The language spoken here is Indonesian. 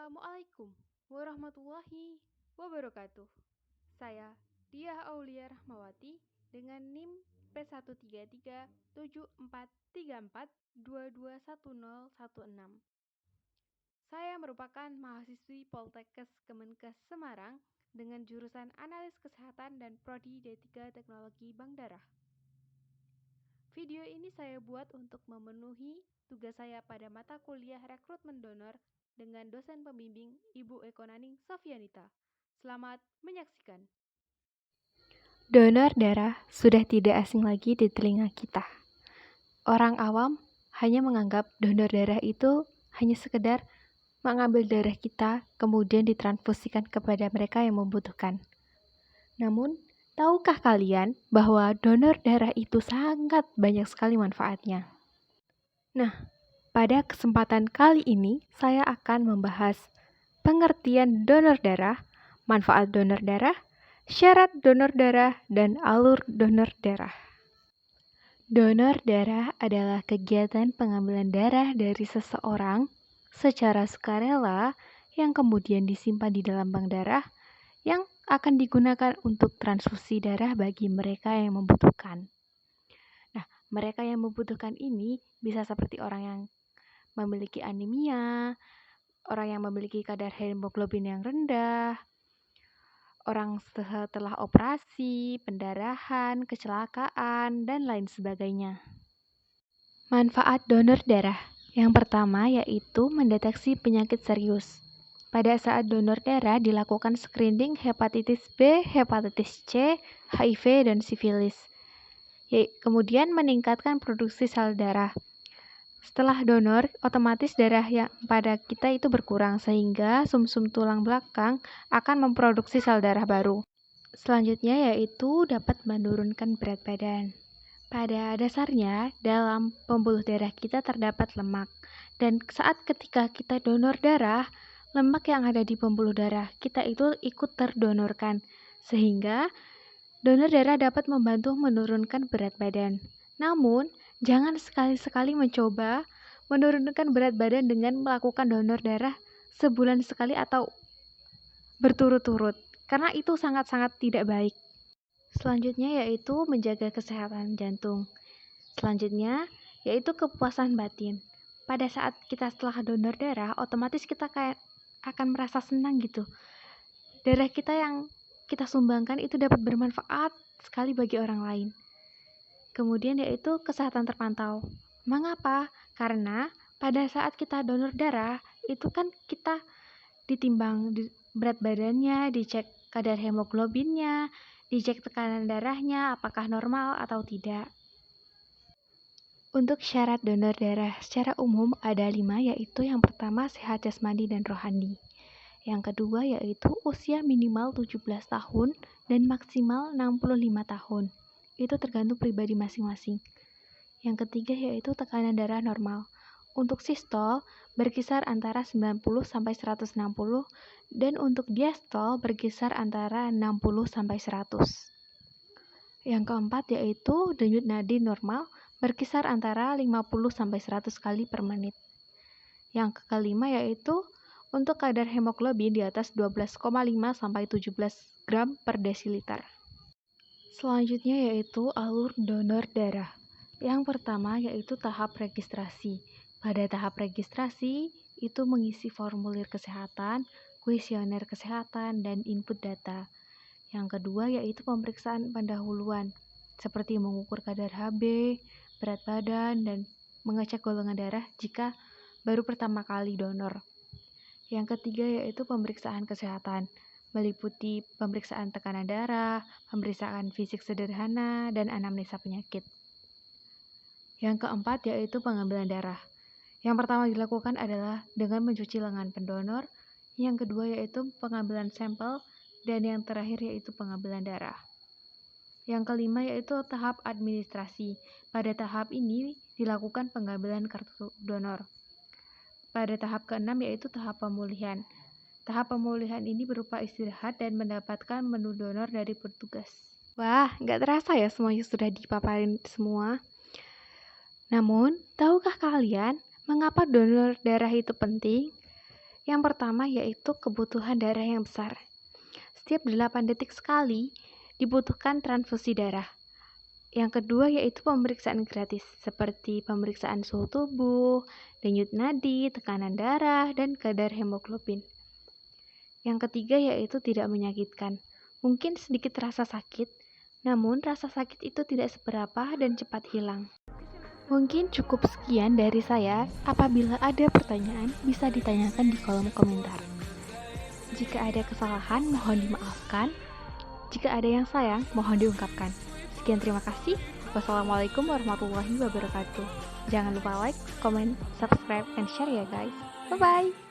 Assalamualaikum warahmatullahi wabarakatuh. Saya Diah Aulia Rahmawati dengan NIM P133434221016. Saya merupakan mahasiswi Poltekkes Kemenkes Semarang dengan jurusan Analis Kesehatan dan Prodi D3 Teknologi Bank Darah. Video ini saya buat untuk memenuhi tugas saya pada mata kuliah rekrutmen donor dengan dosen pembimbing Ibu Eko Naning Sofianita. Selamat menyaksikan. Donor darah sudah tidak asing lagi di telinga kita. Orang awam hanya menganggap donor darah itu hanya sekedar mengambil darah kita kemudian ditransfusikan kepada mereka yang membutuhkan. Namun, tahukah kalian bahwa donor darah itu sangat banyak sekali manfaatnya? Nah, pada kesempatan kali ini saya akan membahas pengertian donor darah, manfaat donor darah, syarat donor darah, dan alur donor darah. Donor darah adalah kegiatan pengambilan darah dari seseorang secara sukarela yang kemudian disimpan di dalam bank darah yang akan digunakan untuk transfusi darah bagi mereka yang membutuhkan. Nah, mereka yang membutuhkan ini bisa seperti orang yang memiliki anemia, orang yang memiliki kadar hemoglobin yang rendah, orang setelah operasi, pendarahan, kecelakaan, dan lain sebagainya. Manfaat donor darah. Yang pertama yaitu mendeteksi penyakit serius. Pada saat donor darah dilakukan screening hepatitis B, hepatitis C, HIV, dan sifilis. Kemudian meningkatkan produksi sel darah. Setelah donor, otomatis darah yang pada kita itu berkurang sehingga sumsum tulang belakang akan memproduksi sel darah baru. Selanjutnya yaitu dapat menurunkan berat badan. Pada dasarnya, dalam pembuluh darah kita terdapat lemak. Dan saat ketika kita donor darah, lemak yang ada di pembuluh darah kita itu ikut terdonorkan. Sehingga donor darah dapat membantu menurunkan berat badan. Namun, jangan sekali-sekali mencoba menurunkan berat badan dengan melakukan donor darah sebulan sekali atau berturut-turut, karena itu sangat-sangat tidak baik. Selanjutnya yaitu menjaga kesehatan jantung. Selanjutnya yaitu kepuasan batin. Pada saat kita setelah donor darah, otomatis kita akan merasa senang gitu. Darah kita yang kita sumbangkan itu dapat bermanfaat sekali bagi orang lain. Kemudian yaitu kesehatan terpantau. Mengapa? Karena pada saat kita donor darah, itu kan kita ditimbang berat badannya, dicek kadar hemoglobinnya, dicek tekanan darahnya, apakah normal atau tidak. Untuk syarat donor darah secara umum ada 5, yaitu yang pertama sehat jasmani dan rohani. Yang kedua yaitu usia minimal 17 tahun dan maksimal 65 tahun. Itu tergantung pribadi masing-masing. Yang ketiga yaitu tekanan darah normal. Untuk sistol berkisar antara 90 sampai 160 dan untuk diastol berkisar antara 60 sampai 100. Yang keempat yaitu denyut nadi normal berkisar antara 50 sampai 100 kali per menit. Yang kelima yaitu untuk kadar hemoglobin di atas 12,5 sampai 17 gram per desiliter. Selanjutnya yaitu alur donor darah. Yang pertama yaitu tahap registrasi. Pada tahap registrasi itu mengisi formulir kesehatan, kuesioner kesehatan, dan input data. Yang kedua yaitu pemeriksaan pendahuluan, seperti mengukur kadar Hb, berat badan, dan mengecek golongan darah jika baru pertama kali donor. Yang ketiga yaitu pemeriksaan kesehatan, meliputi pemeriksaan tekanan darah, pemeriksaan fisik sederhana, dan anamnesa penyakit. Yang keempat yaitu pengambilan darah. Yang pertama dilakukan adalah dengan mencuci lengan pendonor, yang kedua yaitu pengambilan sampel, dan yang terakhir yaitu pengambilan darah. Yang kelima yaitu tahap administrasi. Pada tahap ini dilakukan pengambilan kartu donor. Pada tahap keenam yaitu tahap pemulihan. Tahap pemulihan ini berupa istirahat dan mendapatkan menu donor dari petugas. Wah, nggak terasa ya semuanya sudah dipaparin semua. Namun, tahukah kalian mengapa donor darah itu penting? Yang pertama yaitu kebutuhan darah yang besar. Setiap 8 detik sekali dibutuhkan transfusi darah. Yang kedua yaitu pemeriksaan gratis, seperti pemeriksaan suhu tubuh, denyut nadi, tekanan darah, dan kadar hemoglobin. Yang ketiga yaitu tidak menyakitkan. Mungkin sedikit rasa sakit, namun rasa sakit itu tidak seberapa dan cepat hilang. Mungkin cukup sekian dari saya. Apabila ada pertanyaan, bisa ditanyakan di kolom komentar. Jika ada kesalahan, mohon dimaafkan. Jika ada yang sayang, mohon diungkapkan. Sekian, terima kasih. Wassalamualaikum warahmatullahi wabarakatuh. Jangan lupa like, comment, subscribe, and share ya guys. Bye-bye.